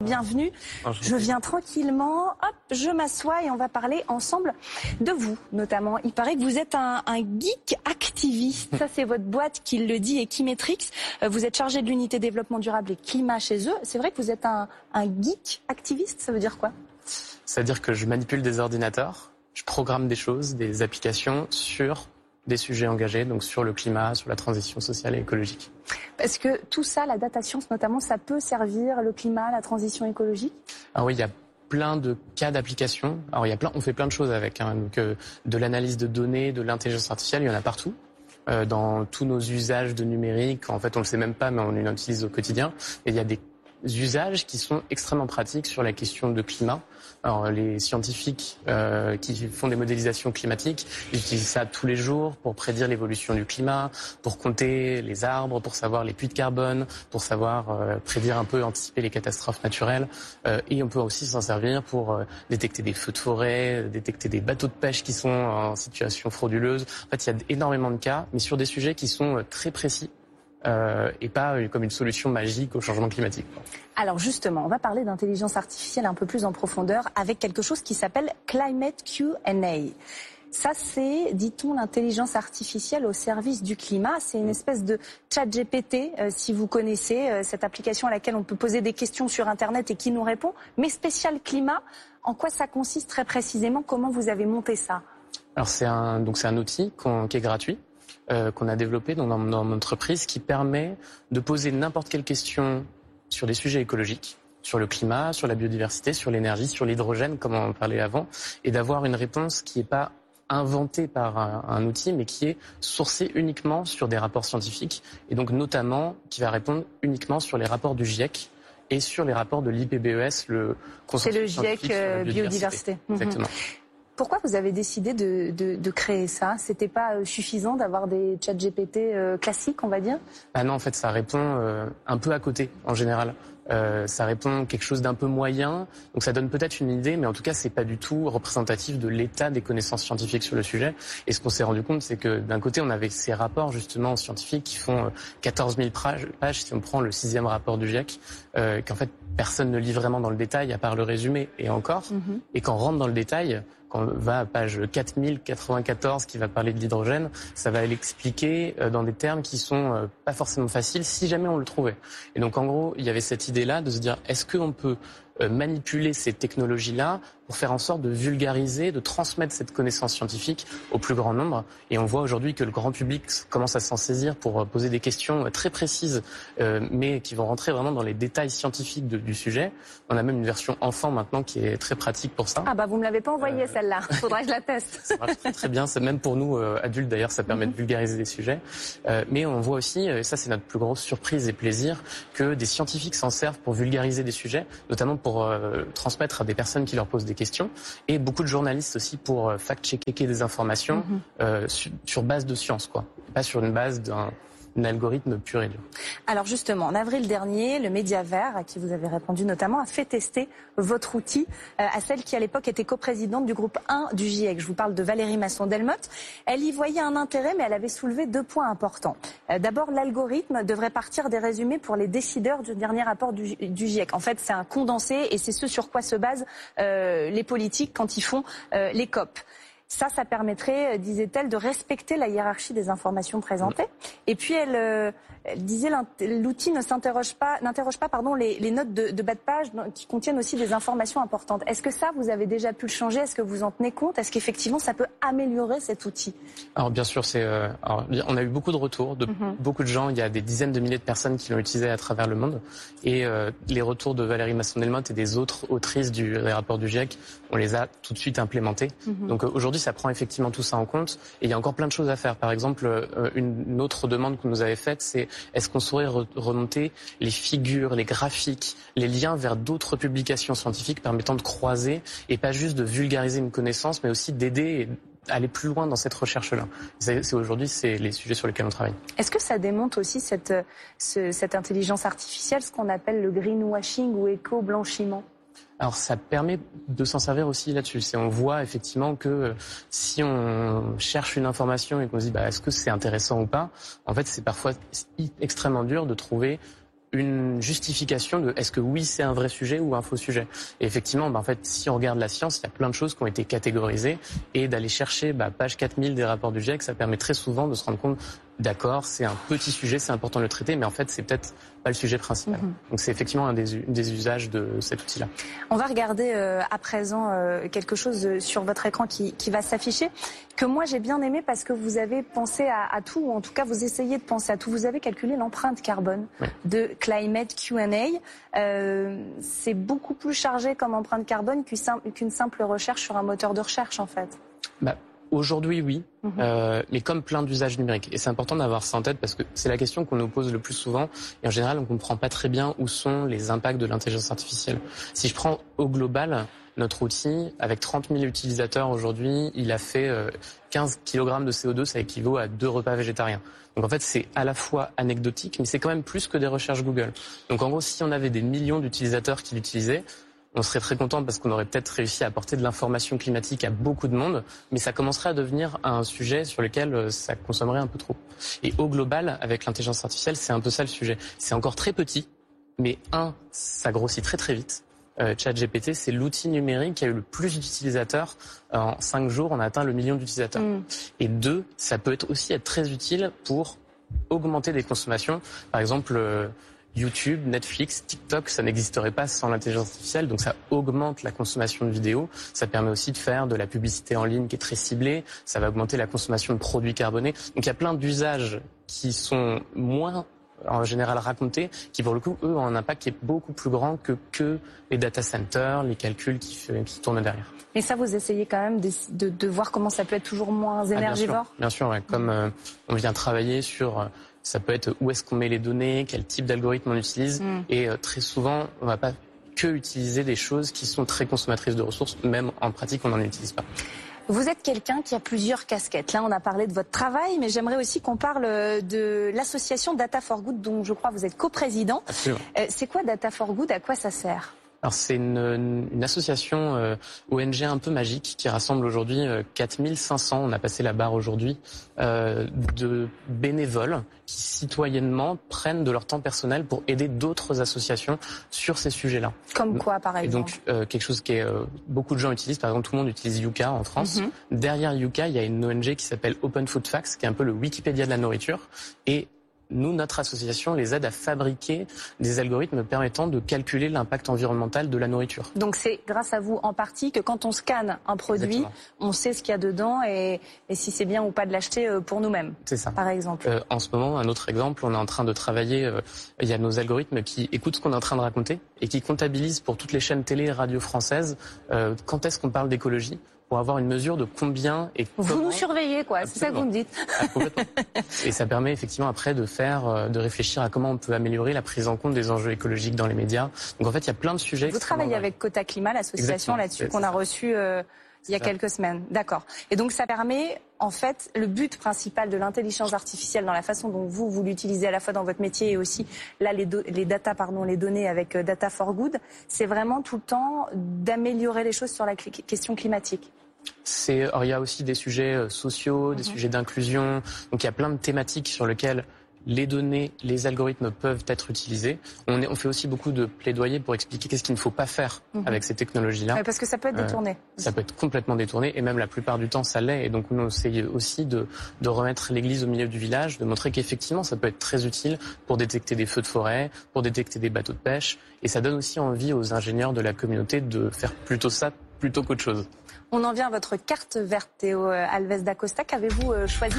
Bienvenue, je viens tranquillement, hop, je m'assois et on va parler ensemble de vous notamment. Il paraît que vous êtes un geek activiste, ça c'est votre boîte qui le dit, Equimetrix. Vous êtes chargé de l'unité développement durable et climat chez eux. C'est vrai que vous êtes un geek activiste, ça veut dire quoi? C'est-à-dire que je manipule des ordinateurs, je programme des choses, des applications sur des sujets engagés, donc sur le climat, sur la transition sociale et écologique. Parce que tout ça, la data science notamment, ça peut servir le climat, la transition écologique? Ah oui, il y a plein de cas d'application. Alors on fait plein de choses avec, donc, de l'analyse de données, de l'intelligence artificielle, il y en a partout. Dans tous nos usages de numérique, en fait on le sait même pas, mais on l'utilise au quotidien. Et il y a des usages qui sont extrêmement pratiques sur la question de climat. Alors, les scientifiques qui font des modélisations climatiques, ils utilisent ça tous les jours pour prédire l'évolution du climat, pour compter les arbres, pour savoir les puits de carbone, pour savoir prédire un peu, anticiper les catastrophes naturelles. Et on peut aussi s'en servir pour détecter des feux de forêt, détecter des bateaux de pêche qui sont en situation frauduleuse. En fait, il y a énormément de cas, mais sur des sujets qui sont très précis. Et pas comme une solution magique au changement climatique. Alors justement, on va parler d'intelligence artificielle un peu plus en profondeur avec quelque chose qui s'appelle Climate Q&A. Ça, c'est, dit-on, l'intelligence artificielle au service du climat. C'est une espèce de chat GPT, si vous connaissez cette application à laquelle on peut poser des questions sur Internet et qui nous répond. Mais spécial climat, en quoi ça consiste très précisément? Comment vous avez monté ça? Alors c'est un outil qui est gratuit. Qu'on a développé dans mon entreprise qui permet de poser n'importe quelle question sur des sujets écologiques, sur le climat, sur la biodiversité, sur l'énergie, sur l'hydrogène, comme on en parlait avant, et d'avoir une réponse qui n'est pas inventée par un outil, mais qui est sourcée uniquement sur des rapports scientifiques, et donc notamment qui va répondre uniquement sur les rapports du GIEC et sur les rapports de l'IPBES, le consortium. C'est le GIEC biodiversité. Exactement. Pourquoi vous avez décidé de créer ça? C'était pas suffisant d'avoir des chats GPT classiques, on va dire? Ah non, en fait, ça répond un peu à côté, en général. Ça répond quelque chose d'un peu moyen, donc ça donne peut-être une idée, mais en tout cas, c'est pas du tout représentatif de l'état des connaissances scientifiques sur le sujet. Et ce qu'on s'est rendu compte, c'est que d'un côté, on avait ces rapports justement scientifiques qui font 14 000 pages, si on prend le 6e rapport du GIEC, qu'en fait, personne ne lit vraiment dans le détail, à part le résumé, et encore. Et quand on rentre dans le détail, quand on va à page 4094 qui va parler de l'hydrogène, ça va l'expliquer dans des termes qui sont pas forcément faciles si jamais on le trouvait. Et donc en gros, il y avait cette idée-là de se dire est-ce qu'on peut manipuler ces technologies-là pour faire en sorte de vulgariser, de transmettre cette connaissance scientifique au plus grand nombre. Et on voit aujourd'hui que le grand public commence à s'en saisir pour poser des questions très précises, mais qui vont rentrer vraiment dans les détails scientifiques du sujet. On a même une version enfant maintenant qui est très pratique pour ça. Ah bah vous me l'avez pas envoyée celle-là, faudrait que je la teste. Ça marche très bien, c'est même pour nous adultes d'ailleurs, ça permet de vulgariser des sujets. Mais on voit aussi, et ça c'est notre plus grosse surprise et plaisir, que des scientifiques s'en servent pour vulgariser des sujets, notamment pour transmettre à des personnes qui leur posent des questions, et beaucoup de journalistes aussi pour fact-checker des informations sur base de science, quoi, pas sur une base d'un algorithme pur et dur. Alors justement, en avril dernier, le Média Vert, à qui vous avez répondu notamment, a fait tester votre outil à celle qui à l'époque était coprésidente du groupe 1 du GIEC. Je vous parle de Valérie Masson-Delmotte. Elle y voyait un intérêt, mais elle avait soulevé 2 points importants. D'abord, l'algorithme devrait partir des résumés pour les décideurs du dernier rapport du GIEC. En fait, c'est un condensé et c'est ce sur quoi se basent les politiques quand ils font les COP. Ça permettrait, disait-elle, de respecter la hiérarchie des informations présentées. Et puis elle disait l'outil n'interroge pas les notes de bas de page qui contiennent aussi des informations importantes. Est-ce que ça, vous avez déjà pu le changer? Est-ce que vous en tenez compte? Est-ce qu'effectivement, ça peut améliorer cet outil? Alors bien sûr, on a eu beaucoup de retours de beaucoup de gens. Il y a des dizaines de milliers de personnes qui l'ont utilisé à travers le monde. Et les retours de Valérie Masson-Delmotte et des autres autrices des rapports du GIEC, on les a tout de suite implémentés. Donc aujourd'hui, ça prend effectivement tout ça en compte. Et il y a encore plein de choses à faire. Par exemple, une autre demande que nous avait faite, c'est est-ce qu'on saurait remonter les figures, les graphiques, les liens vers d'autres publications scientifiques permettant de croiser et pas juste de vulgariser une connaissance, mais aussi d'aider et aller plus loin dans cette recherche-là. Aujourd'hui, c'est les sujets sur lesquels on travaille. Est-ce que ça démontre aussi cette intelligence artificielle, ce qu'on appelle le greenwashing ou éco-blanchiment? Alors ça permet de s'en servir aussi là-dessus. On voit effectivement que si on cherche une information et qu'on se dit est-ce que c'est intéressant ou pas, en fait c'est parfois extrêmement dur de trouver une justification de est-ce que oui c'est un vrai sujet ou un faux sujet. Et effectivement, en fait, si on regarde la science, il y a plein de choses qui ont été catégorisées et d'aller chercher page 4000 des rapports du GIEC, ça permet très souvent de se rendre compte, d'accord, c'est un petit sujet, c'est important de le traiter, mais en fait c'est peut-être pas le sujet principal. Donc c'est effectivement un des usages de cet outil-là. On va regarder à présent quelque chose sur votre écran qui va s'afficher, que moi j'ai bien aimé parce que vous avez pensé à tout, ou en tout cas vous essayez de penser à tout. Vous avez calculé l'empreinte carbone de Climate Q&A. C'est beaucoup plus chargé comme empreinte carbone qu'une simple recherche sur un moteur de recherche en fait. Aujourd'hui, oui, mais comme plein d'usages numériques. Et c'est important d'avoir ça en tête parce que c'est la question qu'on nous pose le plus souvent. Et en général, on ne comprend pas très bien où sont les impacts de l'intelligence artificielle. Si je prends au global, notre outil, avec 30 000 utilisateurs aujourd'hui, il a fait 15 kg de CO2, ça équivaut à 2 repas végétariens. Donc en fait, c'est à la fois anecdotique, mais c'est quand même plus que des recherches Google. Donc en gros, si on avait des millions d'utilisateurs qui l'utilisaient, on serait très content parce qu'on aurait peut-être réussi à apporter de l'information climatique à beaucoup de monde, mais ça commencerait à devenir un sujet sur lequel ça consommerait un peu trop. Et au global, avec l'intelligence artificielle, c'est un peu ça le sujet. C'est encore très petit, mais ça grossit très très vite. ChatGPT, c'est l'outil numérique qui a eu le plus d'utilisateurs. En 5 jours, on a atteint le million d'utilisateurs. Et 2, ça peut aussi être très utile pour augmenter des consommations. Par exemple, YouTube, Netflix, TikTok, ça n'existerait pas sans l'intelligence artificielle, donc ça augmente la consommation de vidéos. Ça permet aussi de faire de la publicité en ligne qui est très ciblée. Ça va augmenter la consommation de produits carbonés. Donc il y a plein d'usages qui sont moins en général racontés, qui pour le coup, eux, ont un impact qui est beaucoup plus grand que les data centers, les calculs qui tournent derrière. Mais ça, vous essayez quand même de voir comment ça peut être toujours moins énergivore ? Bien sûr, ouais. Comme on vient travailler sur... Ça peut être où est-ce qu'on met les données, quel type d'algorithme on utilise. Et très souvent, on ne va pas que utiliser des choses qui sont très consommatrices de ressources. Même en pratique, on n'en utilise pas. Vous êtes quelqu'un qui a plusieurs casquettes. Là, on a parlé de votre travail, mais j'aimerais aussi qu'on parle de l'association Data for Good, dont je crois vous êtes coprésident. Absolument. C'est quoi Data for Good ? À quoi ça sert ? Alors c'est une association ONG un peu magique qui rassemble aujourd'hui 4500, on a passé la barre aujourd'hui, de bénévoles qui citoyennement prennent de leur temps personnel pour aider d'autres associations sur ces sujets-là. Comme quoi par exemple ? Et donc quelque chose qui est beaucoup de gens utilisent, par exemple tout le monde utilise Yuka en France. Derrière Yuka, il y a une ONG qui s'appelle Open Food Facts, qui est un peu le Wikipédia de la nourriture. Et nous, notre association les aide à fabriquer des algorithmes permettant de calculer l'impact environnemental de la nourriture. Donc c'est grâce à vous en partie que quand on scanne un produit, exactement, on sait ce qu'il y a dedans et si c'est bien ou pas de l'acheter pour nous-mêmes. C'est ça. Par exemple. En ce moment, un autre exemple, on est en train de travailler, il y a nos algorithmes qui écoutent ce qu'on est en train de raconter et qui comptabilisent pour toutes les chaînes télé et radio françaises quand est-ce qu'on parle d'écologie, pour avoir une mesure de combien et comment... Vous nous surveillez, quoi. C'est ça que vous me dites. Ah, complètement. Et ça permet effectivement après de réfléchir à comment on peut améliorer la prise en compte des enjeux écologiques dans les médias. Donc en fait, il y a plein de sujets. Vous travaillez avec Quota Climat, l'association là-dessus qu'on a reçue il y a quelques semaines. D'accord. Et donc ça permet, en fait, le but principal de l'intelligence artificielle dans la façon dont vous l'utilisez à la fois dans votre métier et aussi là les données avec Data for Good, c'est vraiment tout le temps d'améliorer les choses sur la question climatique. Il y a aussi des sujets sociaux, des sujets d'inclusion. Donc il y a plein de thématiques sur lesquelles les données, les algorithmes peuvent être utilisés. On fait aussi beaucoup de plaidoyer pour expliquer qu'est-ce qu'il ne faut pas faire avec ces technologies-là. Ouais, parce que ça peut être détourné. Ça peut être complètement détourné et même la plupart du temps ça l'est. Et donc on essaye aussi de remettre l'église au milieu du village, de montrer qu'effectivement ça peut être très utile pour détecter des feux de forêt, pour détecter des bateaux de pêche. Et ça donne aussi envie aux ingénieurs de la communauté de faire plutôt ça plutôt qu'autre chose. On en vient à votre carte verte, Théo Alves da Costa. Qu'avez-vous choisi ?